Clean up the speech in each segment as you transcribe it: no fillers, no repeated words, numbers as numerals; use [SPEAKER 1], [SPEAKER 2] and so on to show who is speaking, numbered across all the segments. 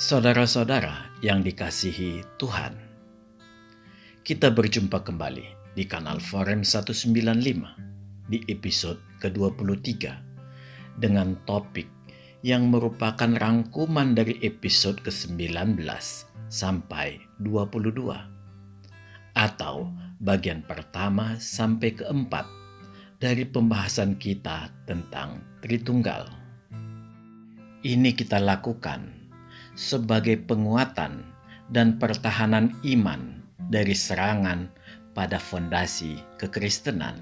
[SPEAKER 1] Saudara-saudara yang dikasihi Tuhan, kita berjumpa kembali di kanal Forum 195 di episode ke-23 dengan topik yang merupakan rangkuman dari episode ke-19 sampai 22 atau bagian pertama sampai keempat dari pembahasan kita tentang Tritunggal. Ini kita lakukan sebagai penguatan dan pertahanan iman dari serangan pada fondasi kekristenan.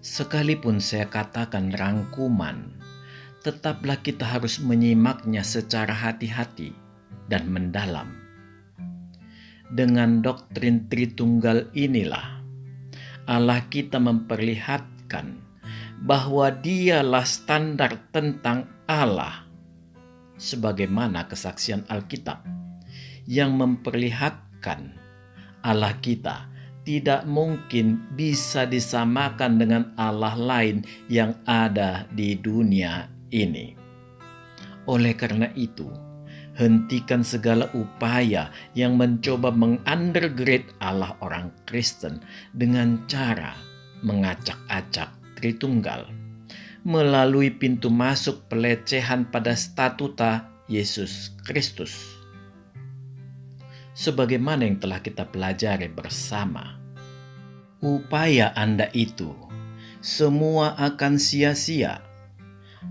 [SPEAKER 1] Sekalipun saya katakan rangkuman, tetaplah kita harus menyimaknya secara hati-hati dan mendalam. Dengan doktrin Tritunggal inilah Allah kita memperlihatkan bahwa Dialah standar tentang Allah, sebagaimana kesaksian Alkitab yang memperlihatkan Allah kita tidak mungkin bisa disamakan dengan Allah lain yang ada di dunia ini. Oleh karena itu, hentikan segala upaya yang mencoba mengundergrade Allah orang Kristen dengan cara mengacak-acak Tritunggal melalui pintu masuk pelecehan pada statuta Yesus Kristus. Sebagaimana yang telah kita pelajari bersama, upaya Anda itu semua akan sia-sia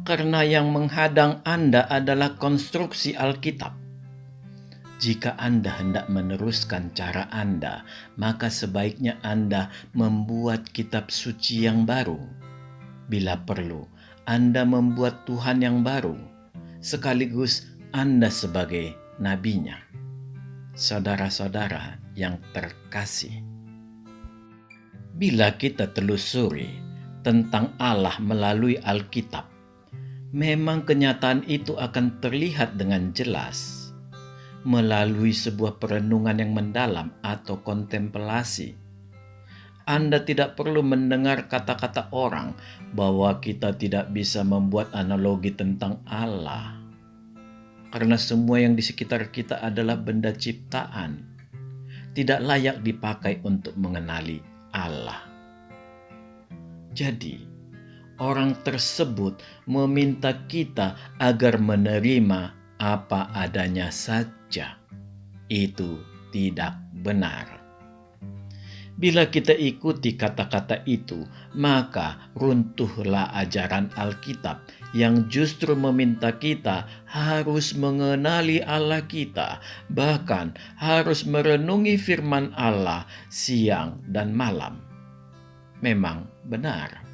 [SPEAKER 1] karena yang menghadang Anda adalah konstruksi Alkitab. Jika Anda hendak meneruskan cara Anda, maka sebaiknya Anda membuat kitab suci yang baru. Bila perlu, Anda membuat Tuhan yang baru, sekaligus Anda sebagai nabinya. Saudara-saudara yang terkasih, bila kita telusuri tentang Allah melalui Alkitab, memang kenyataan itu akan terlihat dengan jelas melalui sebuah perenungan yang mendalam atau kontemplasi. Anda tidak perlu mendengar kata-kata orang bahwa kita tidak bisa membuat analogi tentang Allah, karena semua yang di sekitar kita adalah benda ciptaan, tidak layak dipakai untuk mengenali Allah. Jadi, orang tersebut meminta kita agar menerima apa adanya saja. Itu tidak benar. Bila kita ikuti kata-kata itu, maka runtuhlah ajaran Alkitab yang justru meminta kita harus mengenali Allah kita, bahkan harus merenungi firman Allah siang dan malam. Memang benar,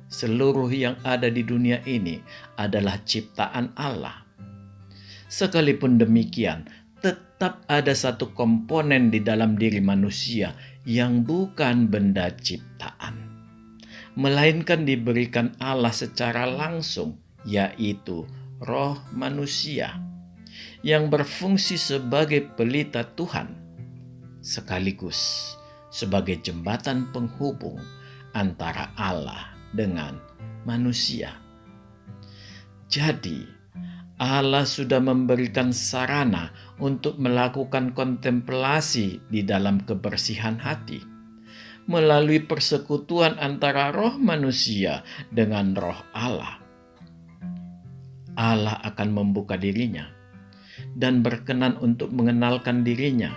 [SPEAKER 1] seluruh yang ada di dunia ini adalah ciptaan Allah. Sekalipun demikian, tetap ada satu komponen di dalam diri manusia yang bukan benda ciptaan, melainkan diberikan Allah secara langsung, yaitu roh manusia yang berfungsi sebagai pelita Tuhan, sekaligus sebagai jembatan penghubung antara Allah dengan manusia. Jadi, Allah sudah memberikan sarana untuk melakukan kontemplasi di dalam kebersihan hati melalui persekutuan antara roh manusia dengan roh Allah. Allah akan membuka dirinya dan berkenan untuk mengenalkan dirinya,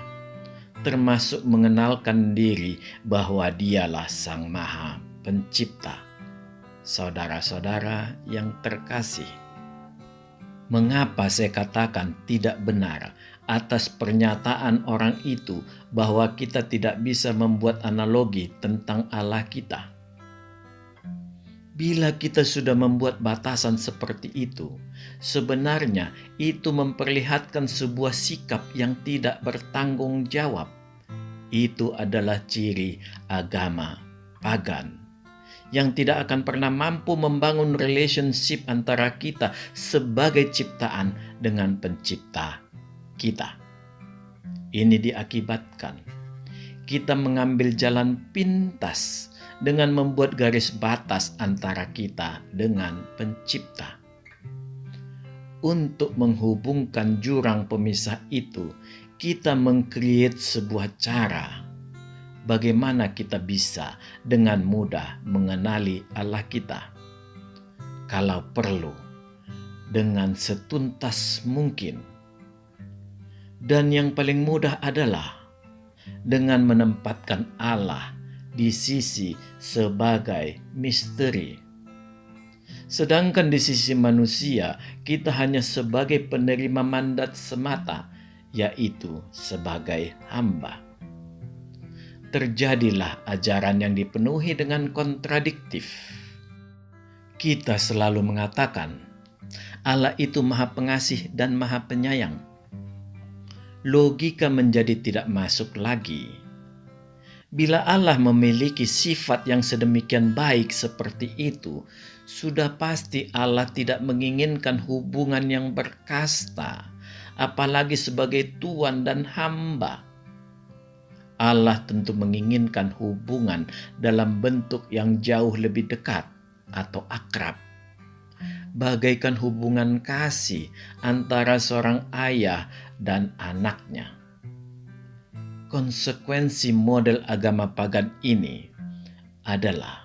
[SPEAKER 1] termasuk mengenalkan diri bahwa Dialah Sang Maha Pencipta. Saudara-saudara yang terkasih, mengapa saya katakan tidak benar atas pernyataan orang itu bahwa kita tidak bisa membuat analogi tentang Allah kita? Bila kita sudah membuat batasan seperti itu, sebenarnya itu memperlihatkan sebuah sikap yang tidak bertanggung jawab. Itu adalah ciri agama pagan yang tidak akan pernah mampu membangun relationship antara kita sebagai ciptaan dengan pencipta kita. Ini diakibatkan kita mengambil jalan pintas dengan membuat garis batas antara kita dengan pencipta. untuk menghubungkan jurang pemisah itu, kita meng-create sebuah cara bagaimana kita bisa dengan mudah mengenali Allah kita. Kalau perlu, dengan setuntas mungkin. Dan yang paling mudah adalah dengan menempatkan Allah di sisi sebagai misteri. Sedangkan di sisi manusia, kita hanya sebagai penerima mandat semata, yaitu sebagai hamba. Terjadilah ajaran yang dipenuhi dengan kontradiktif. Kita selalu mengatakan, Allah itu Maha Pengasih dan Maha Penyayang. Logika menjadi tidak masuk lagi. Bila Allah memiliki sifat yang sedemikian baik seperti itu, sudah pasti Allah tidak menginginkan hubungan yang berkasta, apalagi sebagai tuan dan hamba. Allah tentu menginginkan hubungan dalam bentuk yang jauh lebih dekat atau akrab, bagaikan hubungan kasih antara seorang ayah dan anaknya. Konsekuensi model agama pagan ini adalah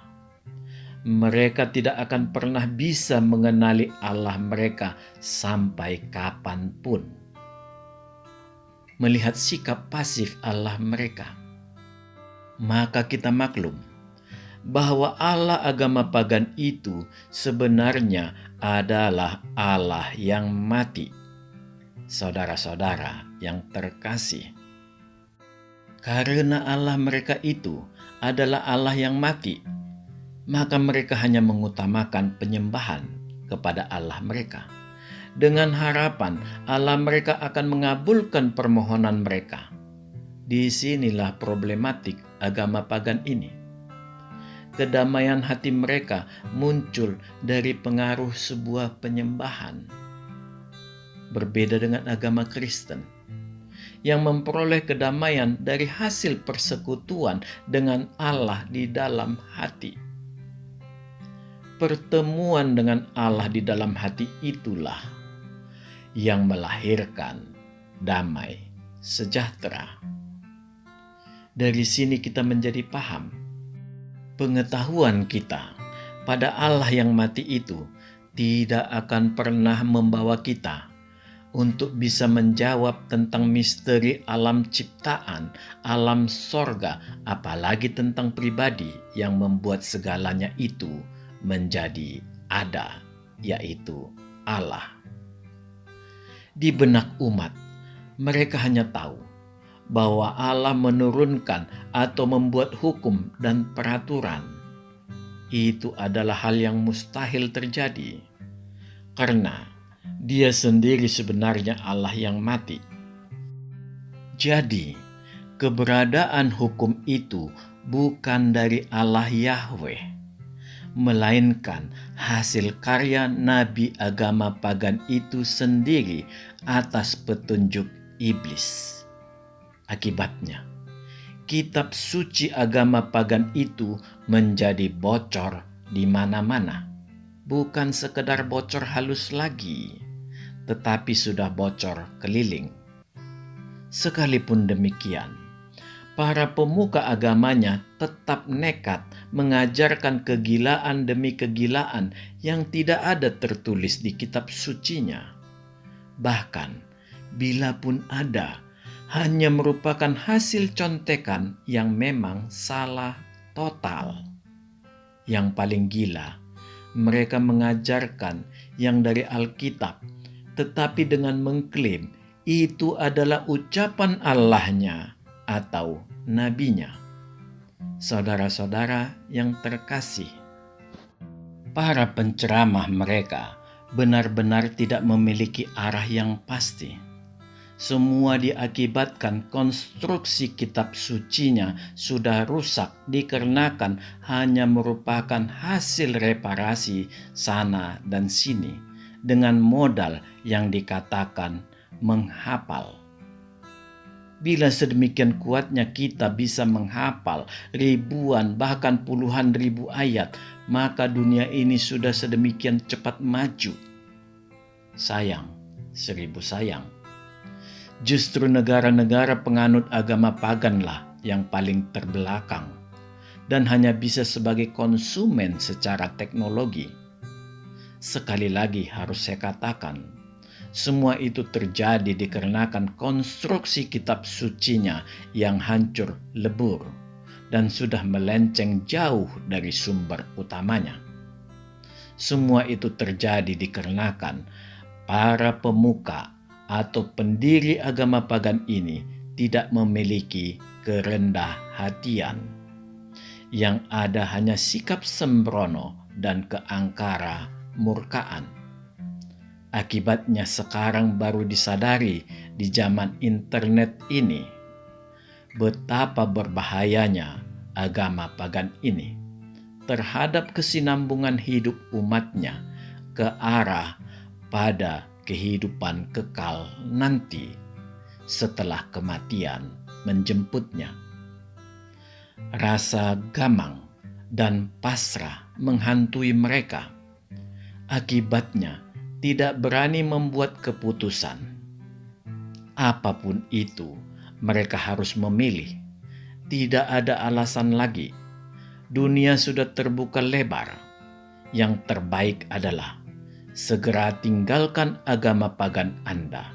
[SPEAKER 1] mereka tidak akan pernah bisa mengenali Allah mereka sampai kapanpun. Melihat sikap pasif Allah mereka, maka kita maklum bahwa Allah agama pagan itu sebenarnya adalah Allah yang mati. Saudara-saudara yang terkasih, karena Allah mereka itu adalah Allah yang mati, maka mereka hanya mengutamakan penyembahan kepada Allah mereka, dengan harapan Allah mereka akan mengabulkan permohonan mereka. Disinilah problematik agama pagan ini. Kedamaian hati mereka muncul dari pengaruh sebuah penyembahan. Berbeda dengan agama Kristen yang memperoleh kedamaian dari hasil persekutuan dengan Allah di dalam hati. Pertemuan dengan Allah di dalam hati itulah yang melahirkan damai sejahtera. Dari sini kita menjadi paham pengetahuan kita pada Allah yang mati itu tidak akan pernah membawa kita untuk bisa menjawab tentang misteri alam ciptaan, alam sorga, apalagi tentang pribadi yang membuat segalanya itu menjadi ada, yaitu Allah. Di benak umat, mereka hanya tahu bahwa Allah menurunkan atau membuat hukum dan peraturan. Itu adalah hal yang mustahil terjadi, karena Dia sendiri sebenarnya Allah yang mati. Jadi, keberadaan hukum itu bukan dari Allah Yahweh, melainkan hasil karya nabi agama pagan itu sendiri atas petunjuk iblis. Akibatnya, kitab suci agama pagan itu menjadi bocor di mana-mana. Bukan sekedar bocor halus lagi, tetapi sudah bocor keliling. Sekalipun demikian, para pemuka agamanya tetap nekat mengajarkan kegilaan demi kegilaan yang tidak ada tertulis di kitab sucinya. Bahkan, bila pun ada, hanya merupakan hasil contekan yang memang salah total. Yang paling gila, mereka mengajarkan yang dari Alkitab, tetapi dengan mengklaim itu adalah ucapan Allahnya atau nabinya. Saudara-saudara yang terkasih, para penceramah mereka benar-benar tidak memiliki arah yang pasti. Semua diakibatkan konstruksi kitab sucinya sudah rusak dikarenakan hanya merupakan hasil reparasi sana dan sini dengan modal yang dikatakan menghafal. Bila sedemikian kuatnya kita bisa menghafal ribuan bahkan puluhan ribu ayat, maka dunia ini sudah sedemikian cepat maju. sayang, 1000 sayang. Justru negara-negara penganut agama paganlah yang paling terbelakang dan hanya bisa sebagai konsumen secara teknologi. Sekali lagi harus saya katakan, semua itu terjadi dikarenakan konstruksi kitab sucinya yang hancur lebur dan sudah melenceng jauh dari sumber utamanya. Semua itu terjadi dikarenakan para pemuka atau pendiri agama pagan ini tidak memiliki kerendah hatian. Yang ada hanya sikap sembrono dan keangkara murkaan. Akibatnya sekarang baru disadari di zaman internet ini betapa berbahayanya agama pagan ini terhadap kesinambungan hidup umatnya ke arah pada kehidupan kekal nanti setelah kematian menjemputnya. Rasa gamang dan pasrah menghantui mereka. Akibatnya tidak berani membuat keputusan. Apapun itu, mereka harus memilih. Tidak ada alasan lagi. Dunia sudah terbuka lebar. Yang terbaik adalah segera tinggalkan agama pagan Anda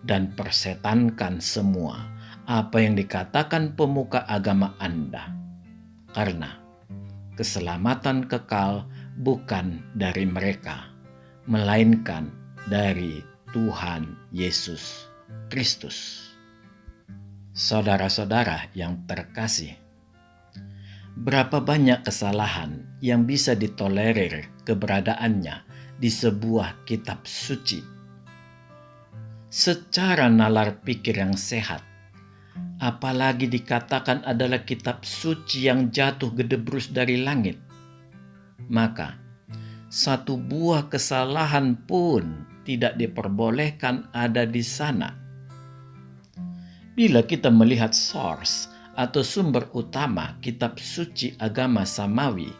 [SPEAKER 1] dan persetankan semua apa yang dikatakan pemuka agama Anda. Karena keselamatan kekal bukan dari mereka, melainkan dari Tuhan Yesus Kristus. Saudara-saudara yang terkasih, berapa banyak kesalahan yang bisa ditolerir keberadaannya di sebuah kitab suci. Secara nalar pikir yang sehat, apalagi dikatakan adalah kitab suci yang jatuh gedebrus dari langit, maka satu buah kesalahan pun tidak diperbolehkan ada di sana. Bila kita melihat source atau sumber utama kitab suci agama Samawi,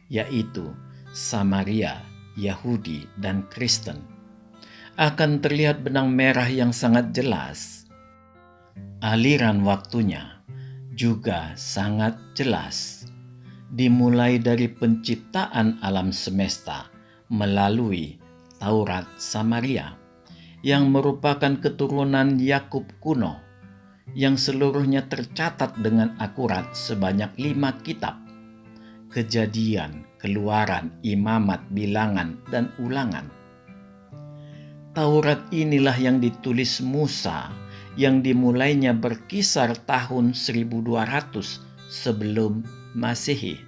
[SPEAKER 1] yaitu Samaria, Yahudi, dan Kristen, akan terlihat benang merah yang sangat jelas. Aliran waktunya juga sangat jelas, dimulai dari penciptaan alam semesta melalui Taurat Samaria, yang merupakan keturunan Yakub kuno, yang seluruhnya tercatat dengan akurat sebanyak 5 kitab: Kejadian, Keluaran, Imamat, Bilangan, dan Ulangan. Taurat inilah yang ditulis Musa, yang dimulainya berkisar tahun 1200 sebelum Masehi,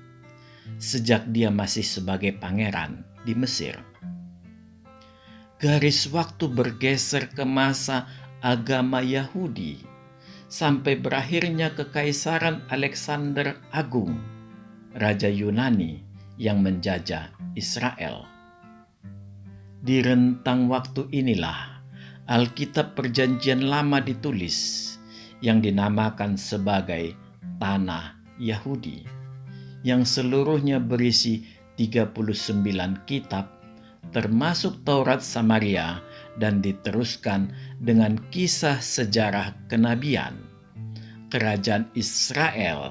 [SPEAKER 1] sejak dia masih sebagai pangeran di Mesir. Garis waktu bergeser ke masa agama Yahudi sampai berakhirnya kekaisaran Alexander Agung, Raja Yunani yang menjajah Israel. Di rentang waktu inilah Alkitab Perjanjian Lama ditulis, yang dinamakan sebagai Tanah Yahudi, yang seluruhnya berisi 39 kitab, termasuk Taurat Samaria, dan diteruskan dengan kisah sejarah kenabian, kerajaan Israel,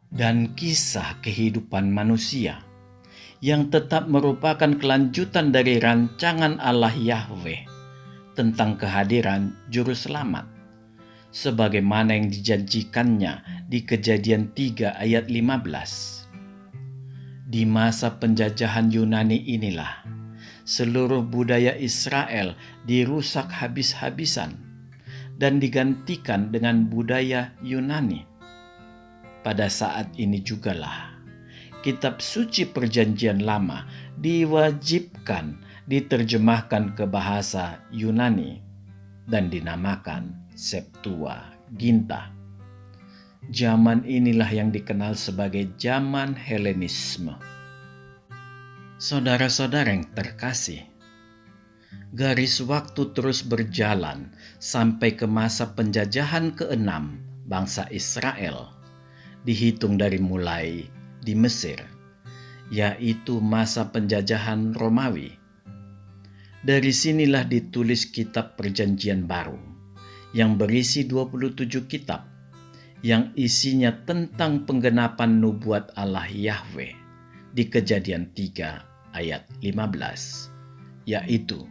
[SPEAKER 1] dan kisah kehidupan manusia, yang tetap merupakan kelanjutan dari rancangan Allah Yahweh tentang kehadiran Juru Selamat, sebagaimana yang dijanjikannya di Kejadian 3 ayat 15. Di masa penjajahan Yunani inilah seluruh budaya Israel dirusak habis-habisan dan digantikan dengan budaya Yunani. Pada saat ini jugalah kitab suci Perjanjian Lama diwajibkan diterjemahkan ke bahasa Yunani dan dinamakan Septuaginta. Zaman inilah yang dikenal sebagai zaman Helenisme. Saudara-saudara yang terkasih, garis waktu terus berjalan sampai ke masa penjajahan ke-6 bangsa Israel, dihitung dari mulai di Mesir, yaitu masa penjajahan Romawi. Dari sinilah ditulis kitab Perjanjian Baru yang berisi 27 kitab yang isinya tentang penggenapan nubuat Allah Yahweh di Kejadian 3 ayat 15, yaitu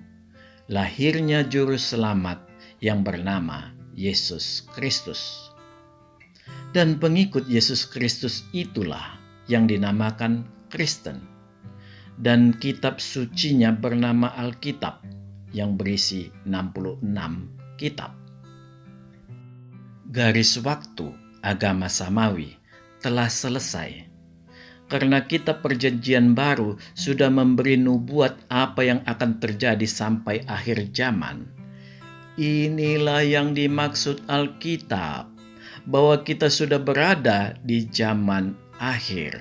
[SPEAKER 1] lahirnya juru selamat yang bernama Yesus Kristus. Dan pengikut Yesus Kristus itulah yang dinamakan Kristen. Dan kitab sucinya bernama Alkitab yang berisi 66 kitab. Garis waktu agama samawi telah selesai karena kitab Perjanjian Baru sudah memberi nubuat apa yang akan terjadi sampai akhir zaman. Inilah yang dimaksud Alkitab, bahwa kita sudah berada di zaman akhir.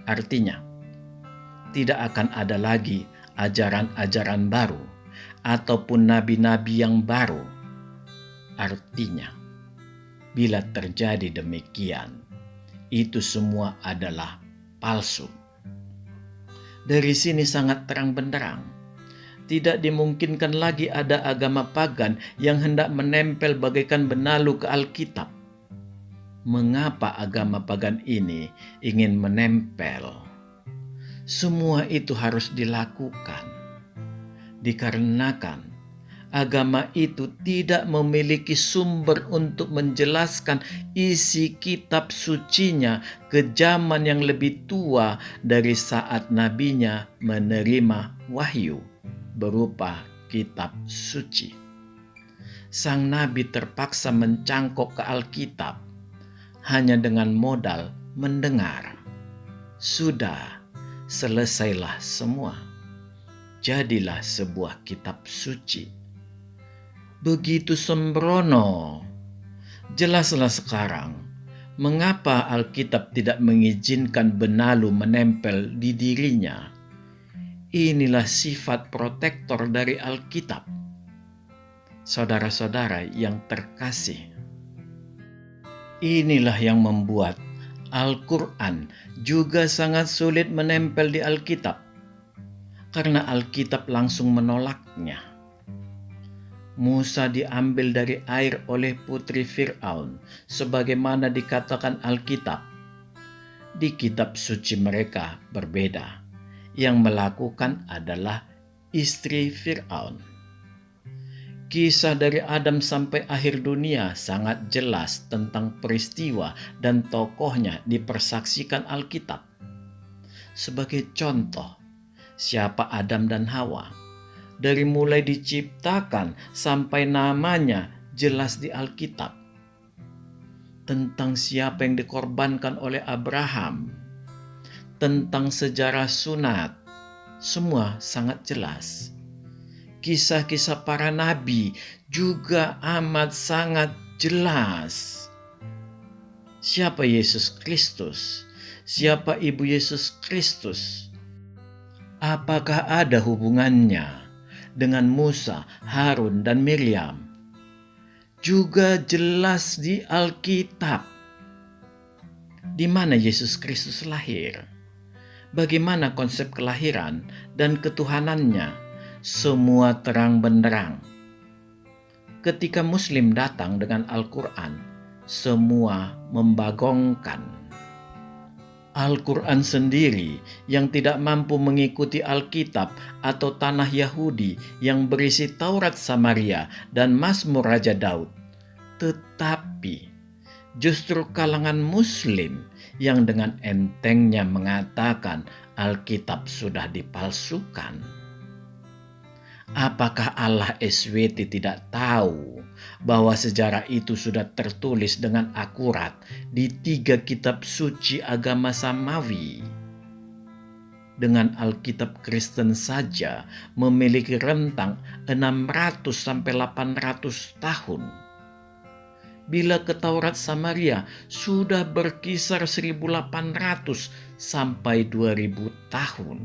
[SPEAKER 1] Artinya, tidak akan ada lagi ajaran-ajaran baru ataupun nabi-nabi yang baru. Artinya, bila terjadi demikian, itu semua adalah palsu. Dari sini sangat terang benderang, tidak dimungkinkan lagi ada agama pagan yang hendak menempel bagaikan benalu ke Alkitab. Mengapa agama pagan ini ingin menempel? Semua itu harus dilakukan dikarenakan agama itu tidak memiliki sumber untuk menjelaskan isi kitab sucinya ke zaman yang lebih tua dari saat nabinya menerima wahyu berupa kitab suci. Sang nabi terpaksa mencangkok ke Alkitab hanya dengan modal mendengar. Sudah, selesailah semua. Jadilah sebuah kitab suci. Begitu sembrono. Jelaslah sekarang mengapa Alkitab tidak mengizinkan benalu menempel di dirinya. Inilah sifat protektor dari Alkitab. Saudara-saudara yang terkasih, inilah yang membuat Al-Quran juga sangat sulit menempel di Alkitab, karena Alkitab langsung menolaknya. Musa diambil dari air oleh putri Fir'aun, sebagaimana dikatakan Alkitab. Di kitab suci mereka berbeda, yang melakukan adalah istri Fir'aun. Kisah dari Adam sampai akhir dunia sangat jelas tentang peristiwa dan tokohnya dipersaksikan Alkitab. Sebagai contoh, siapa Adam dan Hawa? Dari mulai diciptakan sampai namanya jelas di Alkitab. Tentang siapa yang dikorbankan oleh Abraham, tentang sejarah sunat, semua sangat jelas. Kisah-kisah para nabi juga amat sangat jelas. Siapa Yesus Kristus? Siapa Ibu Yesus Kristus? Apakah ada hubungannya dengan Musa, Harun, dan Miriam? Juga jelas di Alkitab. Di mana Yesus Kristus lahir? Bagaimana konsep kelahiran dan ketuhanannya? Semua terang benderang. Ketika Muslim datang dengan Al-Quran, semua membagongkan. Al-Quran sendiri yang tidak mampu mengikuti Alkitab atau tanah Yahudi yang berisi Taurat Samaria dan Mazmur Raja Daud. Tetapi justru kalangan Muslim yang dengan entengnya mengatakan Alkitab sudah dipalsukan. Apakah Allah SWT tidak tahu bahwa sejarah itu sudah tertulis dengan akurat di 3 kitab suci agama samawi? Dengan Alkitab Kristen saja memiliki rentang 600 sampai 800 tahun. Bila ke Taurat Samaria sudah berkisar 1800 sampai 2000 tahun.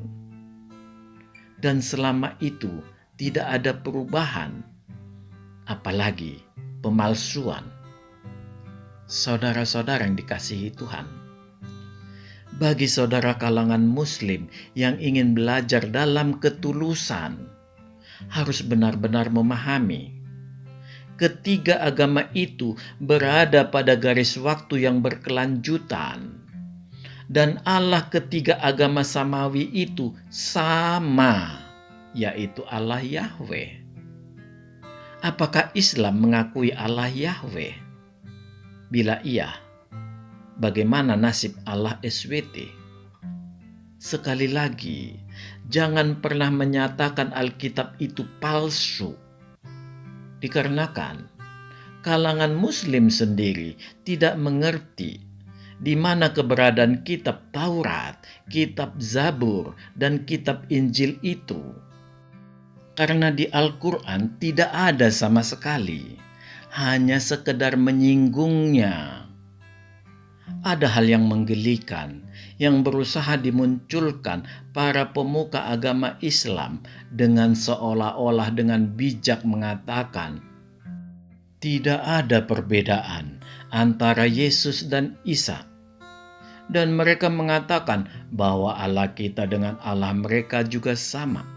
[SPEAKER 1] Dan selama itu tidak ada perubahan, apalagi pemalsuan. Saudara-saudara yang dikasihi Tuhan, bagi saudara kalangan Muslim yang ingin belajar dalam ketulusan, harus benar-benar memahami. Ketiga agama itu berada pada garis waktu yang berkelanjutan. Dan Allah ketiga agama samawi itu sama, yaitu Allah Yahweh. Apakah Islam mengakui Allah Yahweh? Bila iya, bagaimana nasib Allah SWT? Sekali lagi, jangan pernah menyatakan Alkitab itu palsu. Dikarenakan kalangan Muslim sendiri tidak mengerti di mana keberadaan kitab Taurat, kitab Zabur, dan kitab Injil itu. Karena di Al-Quran tidak ada sama sekali, hanya sekedar menyinggungnya. Ada hal yang menggelikan yang berusaha dimunculkan para pemuka agama Islam dengan seolah-olah dengan bijak mengatakan, tidak ada perbedaan antara Yesus dan Isa. Dan mereka mengatakan bahwa Allah kita dengan Allah mereka juga sama.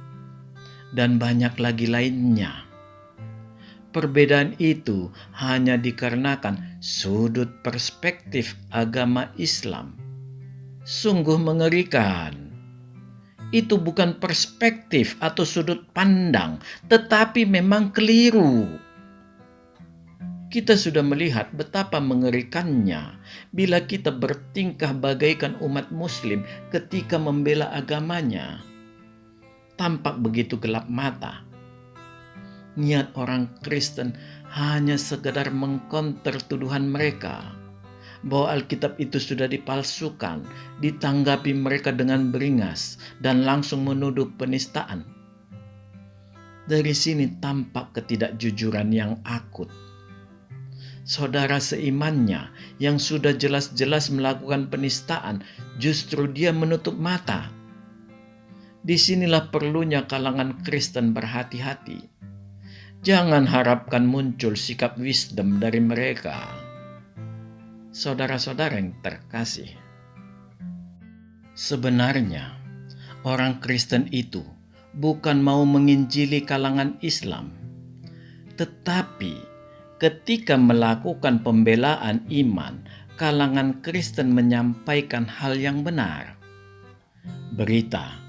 [SPEAKER 1] Dan banyak lagi lainnya. Perbedaan itu hanya dikarenakan sudut perspektif agama Islam. Sungguh mengerikan. Itu bukan perspektif atau sudut pandang, tetapi memang keliru. Kita sudah melihat betapa mengerikannya bila kita bertingkah bagaikan umat Muslim ketika membela agamanya. Tampak begitu gelap mata. Niat orang Kristen hanya sekedar mengkonter tuduhan mereka bahwa Alkitab itu sudah dipalsukan, ditanggapi mereka dengan beringas dan langsung menuduh penistaan. Dari sini tampak ketidakjujuran yang akut. Saudara seimannya yang sudah jelas-jelas melakukan penistaan, justru dia menutup mata. Disinilah perlunya kalangan Kristen berhati-hati. Jangan harapkan muncul sikap wisdom dari mereka. Saudara-saudara yang terkasih, sebenarnya orang Kristen itu bukan mau menginjili kalangan Islam, tetapi ketika melakukan pembelaan iman, kalangan Kristen menyampaikan hal yang benar. Berita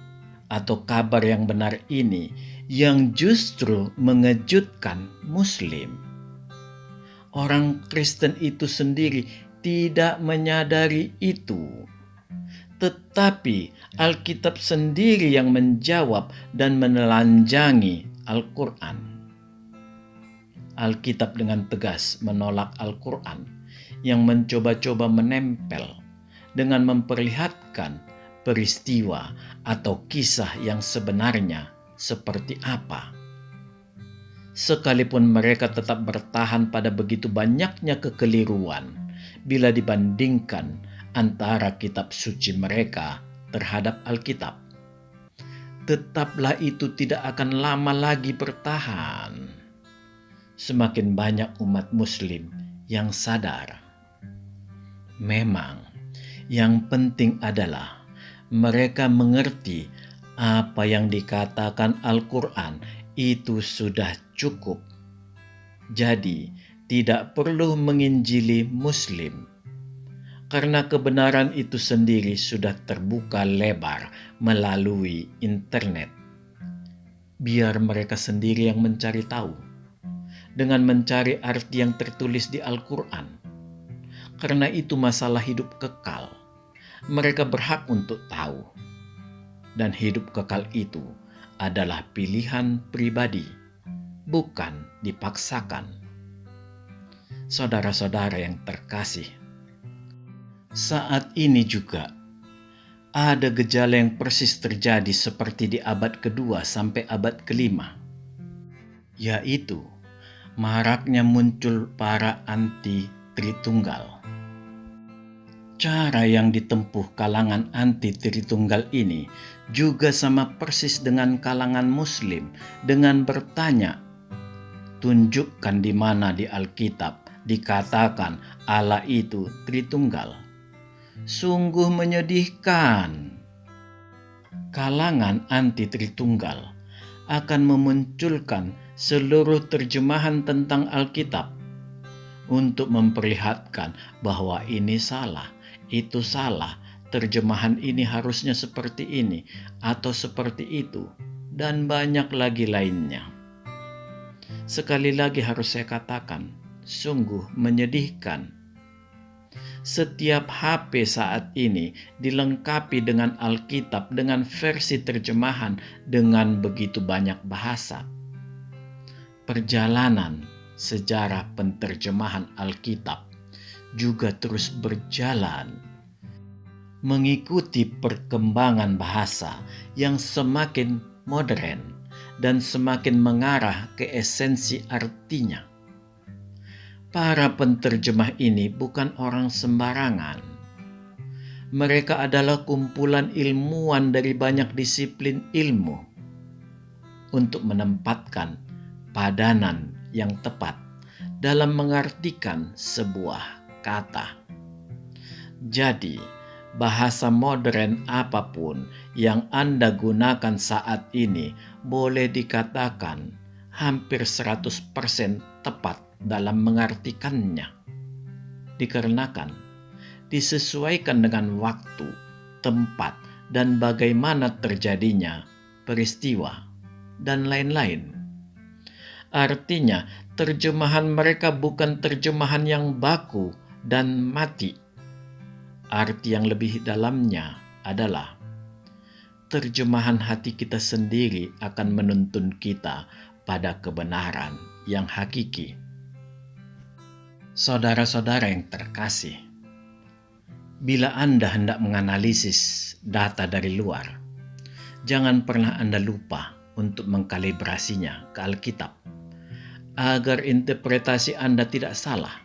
[SPEAKER 1] atau kabar yang benar ini yang justru mengejutkan Muslim. Orang Kristen itu sendiri tidak menyadari itu. Tetapi Alkitab sendiri yang menjawab dan menelanjangi Al-Quran. Alkitab dengan tegas menolak Al-Quran yang mencoba-coba menempel dengan memperlihatkan peristiwa atau kisah yang sebenarnya seperti apa. Sekalipun mereka tetap bertahan pada begitu banyaknya kekeliruan bila dibandingkan antara kitab suci mereka terhadap Alkitab, tetaplah itu tidak akan lama lagi bertahan. Semakin banyak umat Muslim yang sadar. Memang yang penting adalah mereka mengerti apa yang dikatakan Al-Quran itu sudah cukup. Jadi tidak perlu menginjili Muslim, karena kebenaran itu sendiri sudah terbuka lebar melalui internet. Biar mereka sendiri yang mencari tahu dengan mencari arti yang tertulis di Al-Quran. Karena itu masalah hidup kekal. Mereka berhak untuk tahu. Dan hidup kekal itu adalah pilihan pribadi, bukan dipaksakan. Saudara-saudara yang terkasih, saat ini juga ada gejala yang persis terjadi seperti di abad kedua sampai abad kelima, yaitu maraknya muncul para anti-Tritunggal. Cara yang ditempuh kalangan anti-Tritunggal ini juga sama persis dengan kalangan Muslim dengan bertanya, tunjukkan di mana di Alkitab dikatakan Allah itu Tritunggal. Sungguh menyedihkan. Kalangan anti-Tritunggal akan memunculkan seluruh terjemahan tentang Alkitab untuk memperlihatkan bahwa ini salah, itu salah, terjemahan ini harusnya seperti ini atau seperti itu, dan banyak lagi lainnya. Sekali lagi harus saya katakan, sungguh menyedihkan. Setiap HP saat ini dilengkapi dengan Alkitab, dengan versi terjemahan, dengan begitu banyak bahasa. Perjalanan sejarah penterjemahan Alkitab juga terus berjalan, mengikuti perkembangan bahasa yang semakin modern dan semakin mengarah ke esensi artinya. Para penterjemah ini bukan orang sembarangan. Mereka adalah kumpulan ilmuwan dari banyak disiplin ilmu untuk menempatkan padanan yang tepat dalam mengartikan sebuah kata. Jadi, bahasa modern apapun yang Anda gunakan saat ini boleh dikatakan hampir 100% tepat dalam mengartikannya. Dikarenakan disesuaikan dengan waktu, tempat, dan bagaimana terjadinya peristiwa, dan lain-lain. Artinya, terjemahan mereka bukan terjemahan yang baku dan mati. Arti yang lebih dalamnya adalah terjemahan hati kita sendiri akan menuntun kita pada kebenaran yang hakiki. Saudara-saudara yang terkasih, bila Anda hendak menganalisis data dari luar, jangan pernah Anda lupa untuk mengkalibrasinya ke Alkitab, agar interpretasi Anda tidak salah.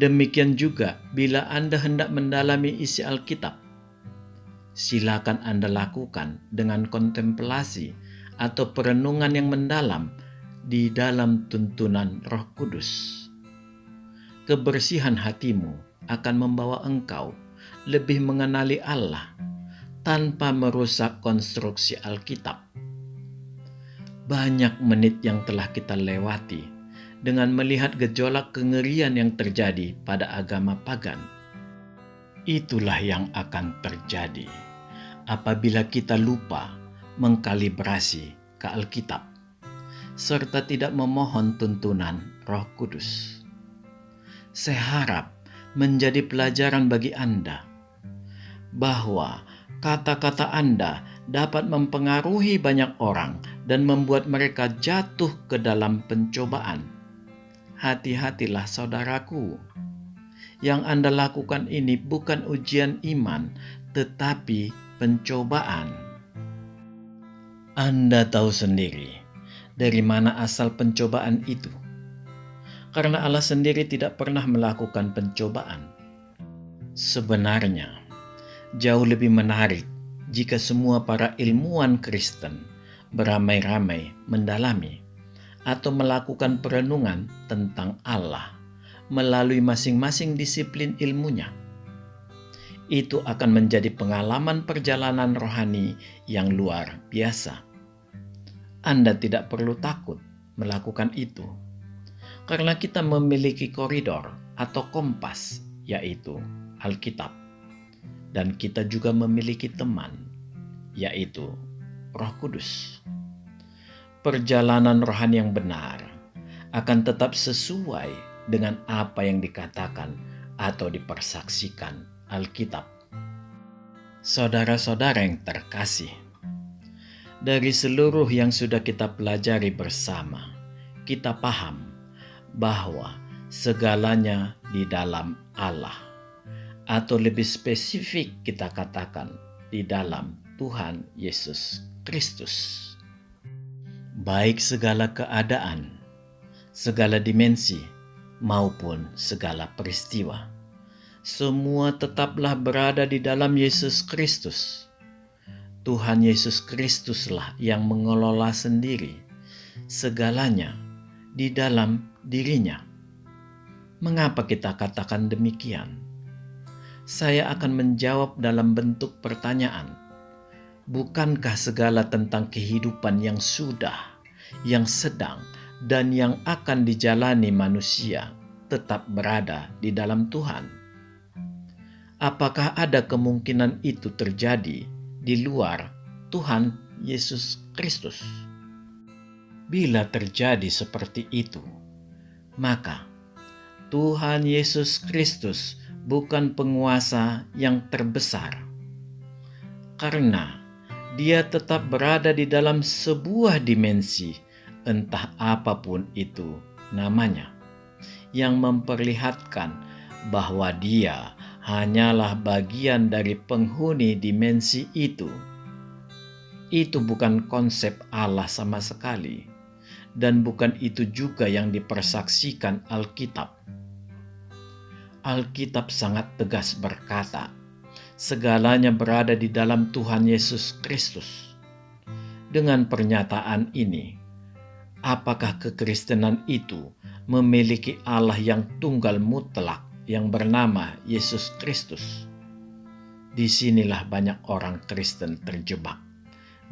[SPEAKER 1] Demikian juga bila Anda hendak mendalami isi Alkitab, silakan Anda lakukan dengan kontemplasi atau perenungan yang mendalam di dalam tuntunan Roh Kudus. Kebersihan hatimu akan membawa engkau lebih mengenali Allah tanpa merusak konstruksi Alkitab. Banyak menit yang telah kita lewati dengan melihat gejolak kengerian yang terjadi pada agama pagan. Itulah yang akan terjadi apabila kita lupa mengkalibrasi ke Alkitab serta tidak memohon tuntunan Roh Kudus. Saya harap menjadi pelajaran bagi Anda bahwa kata-kata Anda dapat mempengaruhi banyak orang dan membuat mereka jatuh ke dalam pencobaan. Hati-hatilah saudaraku. Yang Anda lakukan ini bukan ujian iman, tetapi pencobaan. Anda tahu sendiri dari mana asal pencobaan itu. Karena Allah sendiri tidak pernah melakukan pencobaan. Sebenarnya, jauh lebih menarik jika semua para ilmuwan Kristen beramai-ramai mendalami atau melakukan perenungan tentang Allah melalui masing-masing disiplin ilmunya. Itu akan menjadi pengalaman perjalanan rohani yang luar biasa. Anda tidak perlu takut melakukan itu, karena kita memiliki koridor atau kompas, yaitu Alkitab. Dan kita juga memiliki teman, yaitu Roh Kudus. Perjalanan rohani yang benar akan tetap sesuai dengan apa yang dikatakan atau dipersaksikan Alkitab. Saudara-saudara yang terkasih, dari seluruh yang sudah kita pelajari bersama, kita paham bahwa segalanya di dalam Allah, atau lebih spesifik kita katakan di dalam Tuhan Yesus Kristus. Baik segala keadaan, segala dimensi, maupun segala peristiwa, semua tetaplah berada di dalam Yesus Kristus. Tuhan Yesus Kristuslah yang mengelola sendiri segalanya di dalam dirinya. Mengapa kita katakan demikian? Saya akan menjawab dalam bentuk pertanyaan. Bukankah segala tentang kehidupan yang sudah, yang sedang, dan yang akan dijalani manusia tetap berada di dalam Tuhan? Apakah ada kemungkinan itu terjadi di luar Tuhan Yesus Kristus? Bila terjadi seperti itu, maka Tuhan Yesus Kristus bukan penguasa yang terbesar, karena Dia tetap berada di dalam sebuah dimensi, entah apapun itu namanya, yang memperlihatkan bahwa Dia hanyalah bagian dari penghuni dimensi itu. Itu bukan konsep Allah sama sekali, dan bukan itu juga yang dipersaksikan Alkitab. Alkitab sangat tegas berkata, segalanya berada di dalam Tuhan Yesus Kristus. Dengan pernyataan ini, apakah kekristenan itu memiliki Allah yang tunggal mutlak yang bernama Yesus Kristus? Disinilah banyak orang Kristen terjebak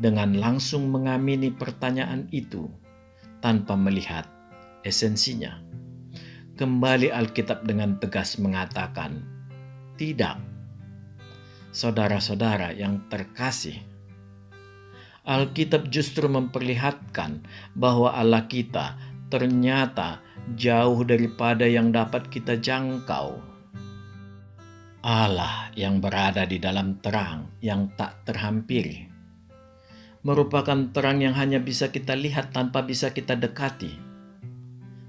[SPEAKER 1] dengan langsung mengamini pertanyaan itu tanpa melihat esensinya. Kembali Alkitab dengan tegas mengatakan, tidak. Saudara-saudara yang terkasih, Alkitab justru memperlihatkan bahwa Allah kita ternyata jauh daripada yang dapat kita jangkau. Allah yang berada di dalam terang yang tak terhampiri, merupakan terang yang hanya bisa kita lihat tanpa bisa kita dekati.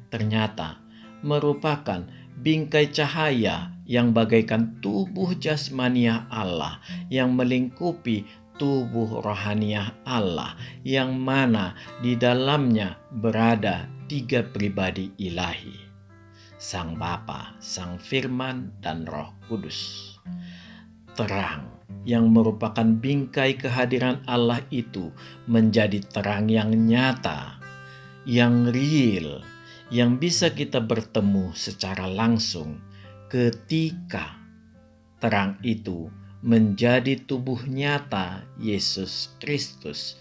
[SPEAKER 1] Ternyata merupakan bingkai cahaya yang bagaikan tubuh jasmaniah Allah yang melingkupi tubuh rohaniah Allah, yang mana di dalamnya berada 3 pribadi ilahi, Sang Bapa, Sang Firman, dan Roh Kudus. Terang yang merupakan bingkai kehadiran Allah itu menjadi terang yang nyata, yang real, yang bisa kita bertemu secara langsung ketika terang itu menjadi tubuh nyata Yesus Kristus,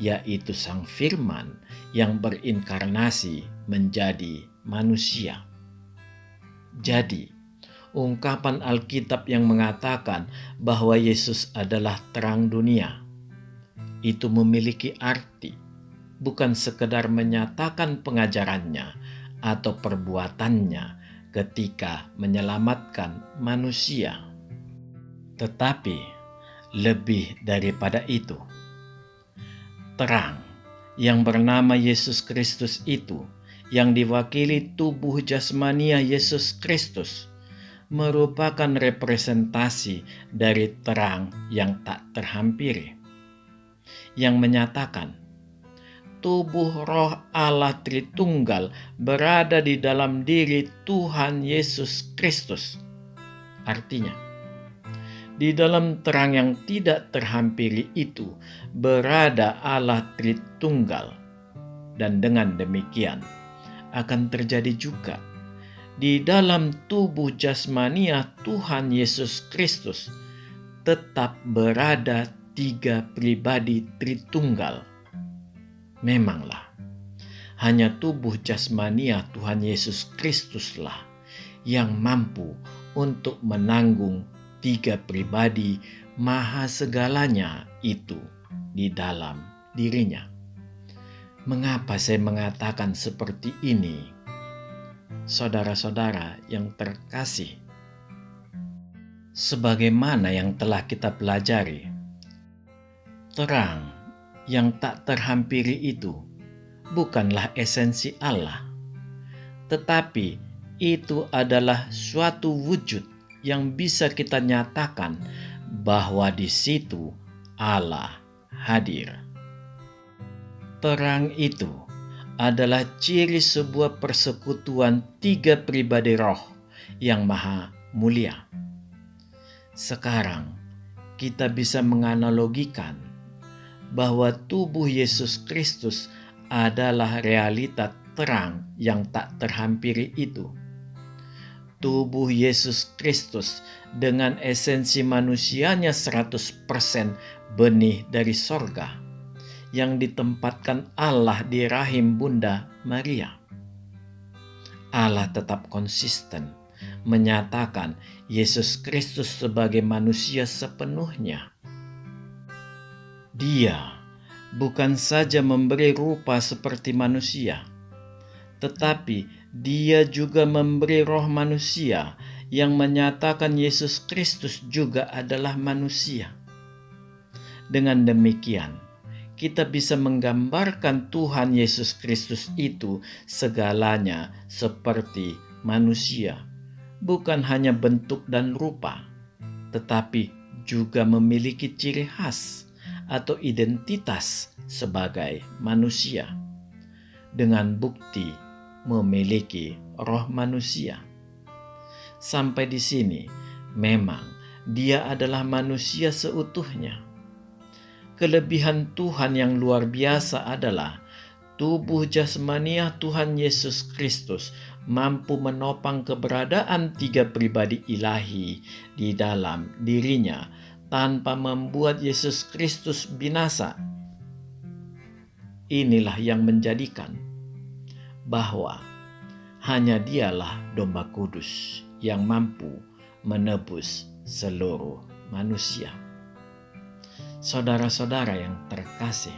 [SPEAKER 1] yaitu Sang Firman yang berinkarnasi menjadi manusia. Jadi, ungkapan Alkitab yang mengatakan bahwa Yesus adalah terang dunia, itu memiliki arti, bukan sekedar menyatakan pengajarannya atau perbuatannya ketika menyelamatkan manusia, tetapi lebih daripada itu. Terang yang bernama Yesus Kristus itu, yang diwakili tubuh jasmania Yesus Kristus, merupakan representasi dari terang yang tak terhampiri, yang menyatakan tubuh roh Allah Tritunggal berada di dalam diri Tuhan Yesus Kristus. Artinya, di dalam terang yang tidak terhampiri itu berada Allah Tritunggal. Dan dengan demikian akan terjadi juga di dalam tubuh jasmania Tuhan Yesus Kristus tetap berada 3 pribadi Tritunggal. Memanglah, hanya tubuh jasmania Tuhan Yesus Kristuslah yang mampu untuk menanggung 3 pribadi maha segalanya itu di dalam dirinya. Mengapa saya mengatakan seperti ini? Saudara-saudara yang terkasih, sebagaimana yang telah kita pelajari, terang yang tak terhampiri itu bukanlah esensi Allah, tetapi itu adalah suatu wujud yang bisa kita nyatakan bahwa di situ Allah hadir. Terang itu adalah ciri sebuah persekutuan 3 pribadi roh yang maha mulia. Sekarang kita bisa menganalogikan bahwa tubuh Yesus Kristus adalah realitas terang yang tak terhampiri itu. tubuh Yesus Kristus dengan esensi manusianya 100% benih dari sorga yang ditempatkan Allah di rahim Bunda Maria. Allah tetap konsisten menyatakan Yesus Kristus sebagai manusia sepenuhnya. Dia bukan saja memberi rupa seperti manusia, tetapi Dia juga memberi roh manusia yang menyatakan Yesus Kristus juga adalah manusia. Dengan demikian, kita bisa menggambarkan Tuhan Yesus Kristus itu segalanya seperti manusia, bukan hanya bentuk dan rupa, tetapi juga memiliki ciri khas atau identitas sebagai manusia, dengan bukti memiliki roh manusia. Sampai di sini, memang Dia adalah manusia seutuhnya. Kelebihan Tuhan yang luar biasa adalah tubuh jasmania Tuhan Yesus Kristus mampu menopang keberadaan tiga pribadi ilahi di dalam dirinya tanpa membuat Yesus Kristus binasa. Inilah yang menjadikan bahwa hanya Dialah domba kudus yang mampu menebus seluruh manusia. Saudara-saudara yang terkasih,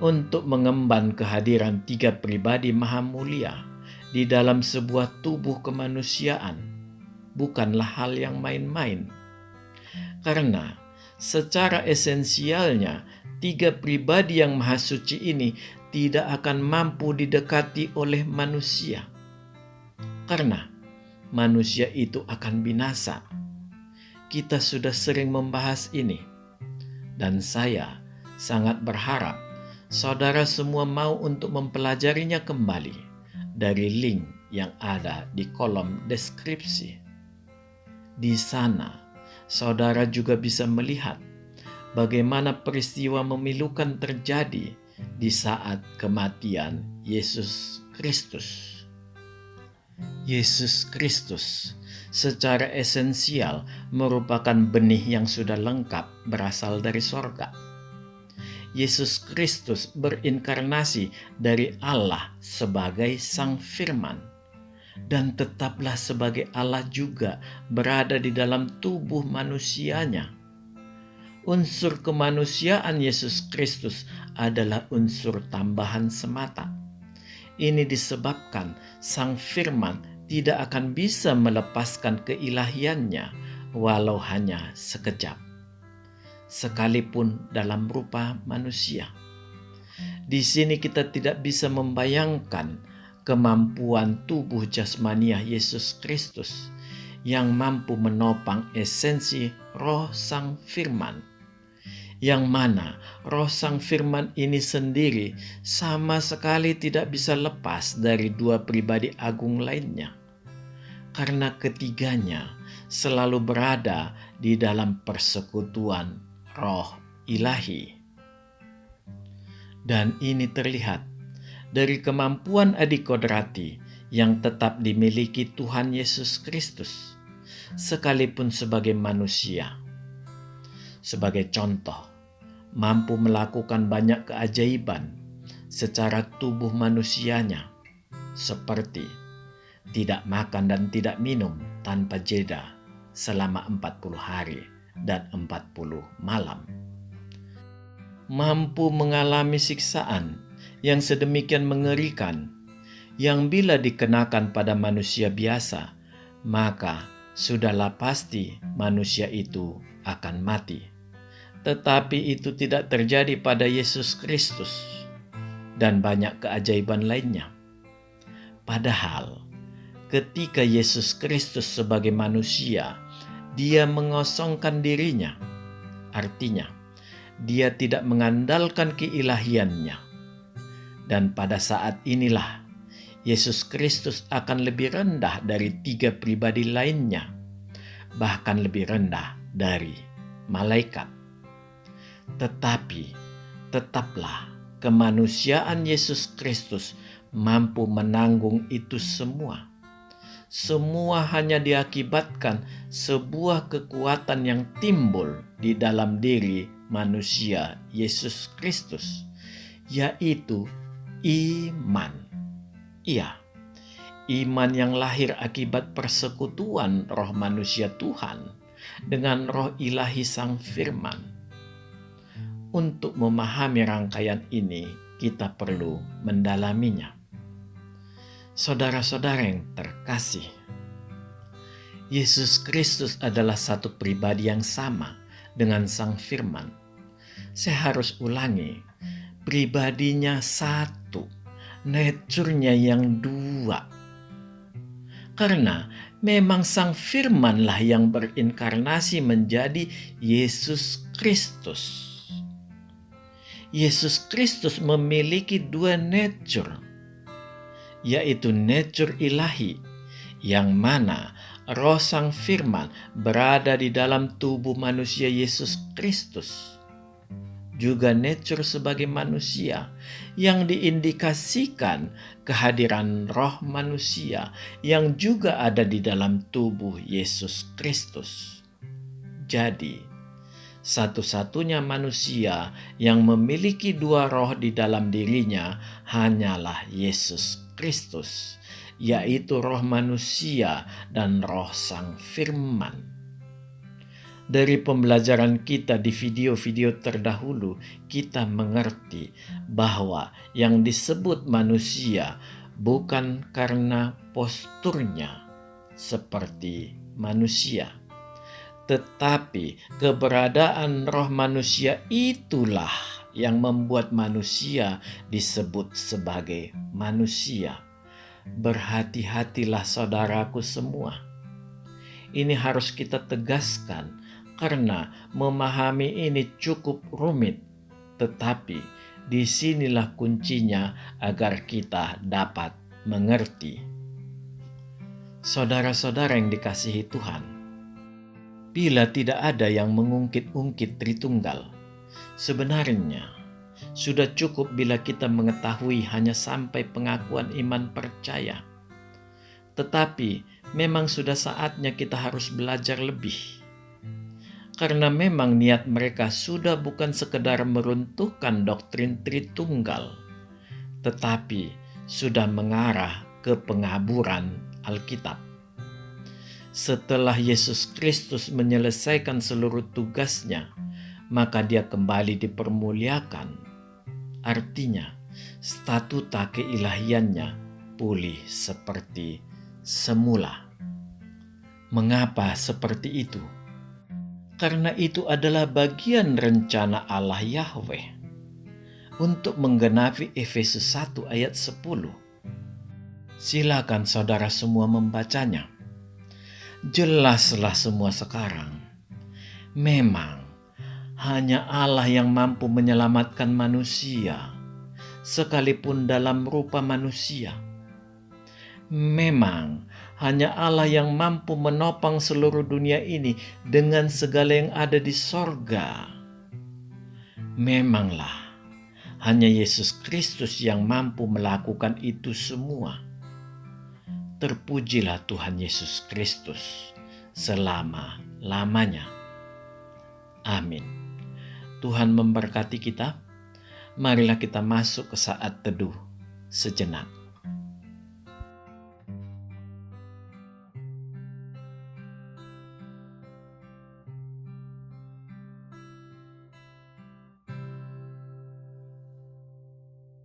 [SPEAKER 1] untuk mengemban kehadiran tiga pribadi maha mulia di dalam sebuah tubuh kemanusiaan bukanlah hal yang main-main. Karena secara esensialnya tiga pribadi yang maha suci ini tidak akan mampu didekati oleh manusia. Karena manusia itu akan binasa. Kita sudah sering membahas ini. Dan saya sangat berharap saudara semua mau untuk mempelajarinya kembali dari link yang ada di kolom deskripsi. Di sana, saudara juga bisa melihat bagaimana peristiwa memilukan terjadi di saat kematian Yesus Kristus. Yesus Kristus secara esensial merupakan benih yang sudah lengkap berasal dari sorga. Yesus Kristus berinkarnasi dari Allah sebagai Sang Firman, dan tetaplah sebagai Allah juga berada di dalam tubuh manusianya. Unsur kemanusiaan Yesus Kristus adalah unsur tambahan semata. Ini disebabkan Sang Firman tidak akan bisa melepaskan keilahiannya walau hanya sekejap, sekalipun dalam rupa manusia. Di sini kita tidak bisa membayangkan kemampuan tubuh jasmania Yesus Kristus yang mampu menopang esensi roh Sang Firman, yang mana roh Sang Firman ini sendiri sama sekali tidak bisa lepas dari dua pribadi agung lainnya, karena ketiganya selalu berada di dalam persekutuan roh ilahi. Dan ini terlihat dari kemampuan adikodrati yang tetap dimiliki Tuhan Yesus Kristus, sekalipun sebagai manusia. Sebagai contoh, mampu melakukan banyak keajaiban secara tubuh manusianya, seperti tidak makan dan tidak minum tanpa jeda selama 40 hari dan 40 malam. Mampu mengalami siksaan yang sedemikian mengerikan, yang bila dikenakan pada manusia biasa, maka sudahlah pasti manusia itu akan mati. Tetapi itu tidak terjadi pada Yesus Kristus dan banyak keajaiban lainnya. Padahal ketika Yesus Kristus sebagai manusia, Dia mengosongkan dirinya. Artinya, Dia tidak mengandalkan keilahiannya. Dan pada saat inilah Yesus Kristus akan lebih rendah dari tiga pribadi lainnya, bahkan lebih rendah dari malaikat. Tetapi tetaplah kemanusiaan Yesus Kristus mampu menanggung itu semua, semua hanya diakibatkan sebuah kekuatan yang timbul di dalam diri manusia Yesus Kristus, yaitu iman. Iya, iman yang lahir akibat persekutuan roh manusia Tuhan dengan roh ilahi Sang Firman. Untuk memahami rangkaian ini, kita perlu mendalaminya. Saudara-saudara yang terkasih, Yesus Kristus adalah satu pribadi yang sama dengan Sang Firman. Saya harus ulangi, pribadinya satu, nature-nya yang dua. Karena memang Sang Firman-lah yang berinkarnasi menjadi Yesus Kristus. Yesus Kristus memiliki dua nature, yaitu nature ilahi, yang mana roh Sang Firman berada di dalam tubuh manusia Yesus Kristus. Juga nature sebagai manusia yang diindikasikan kehadiran roh manusia yang juga ada di dalam tubuh Yesus Kristus. Jadi, satu-satunya manusia yang memiliki dua roh di dalam dirinya hanyalah Yesus Kristus, yaitu roh manusia dan roh Sang Firman. Dari pembelajaran kita di video-video terdahulu, kita mengerti bahwa yang disebut manusia bukan karena posturnya seperti manusia, tetapi keberadaan roh manusia itulah yang membuat manusia disebut sebagai manusia. Berhati-hatilah saudaraku semua. Ini harus kita tegaskan karena memahami ini cukup rumit, tetapi disinilah kuncinya agar kita dapat mengerti. Saudara-saudara yang dikasihi Tuhan, bila tidak ada yang mengungkit-ungkit Tritunggal, sebenarnya sudah cukup bila kita mengetahui hanya sampai pengakuan iman percaya. Tetapi memang sudah saatnya kita harus belajar lebih. Karena memang niat mereka sudah bukan sekedar meruntuhkan doktrin Tritunggal, tetapi sudah mengarah ke pengaburan Alkitab. Setelah Yesus Kristus menyelesaikan seluruh tugasnya, maka dia kembali dipermuliakan. Artinya, statuta keilahiannya pulih seperti semula. Mengapa seperti itu? Karena itu adalah bagian rencana Allah Yahweh untuk menggenapi Efesus 1 ayat 10. Silakan saudara semua membacanya. Jelaslah semua sekarang. Memang hanya Allah yang mampu menyelamatkan manusia, sekalipun dalam rupa manusia. Memang hanya Allah yang mampu menopang seluruh dunia ini dengan segala yang ada di sorga. Memanglah hanya Yesus Kristus yang mampu melakukan itu semua. Terpujilah Tuhan Yesus Kristus selama-lamanya. Amin. Tuhan memberkati kita. Marilah kita masuk ke saat teduh sejenak.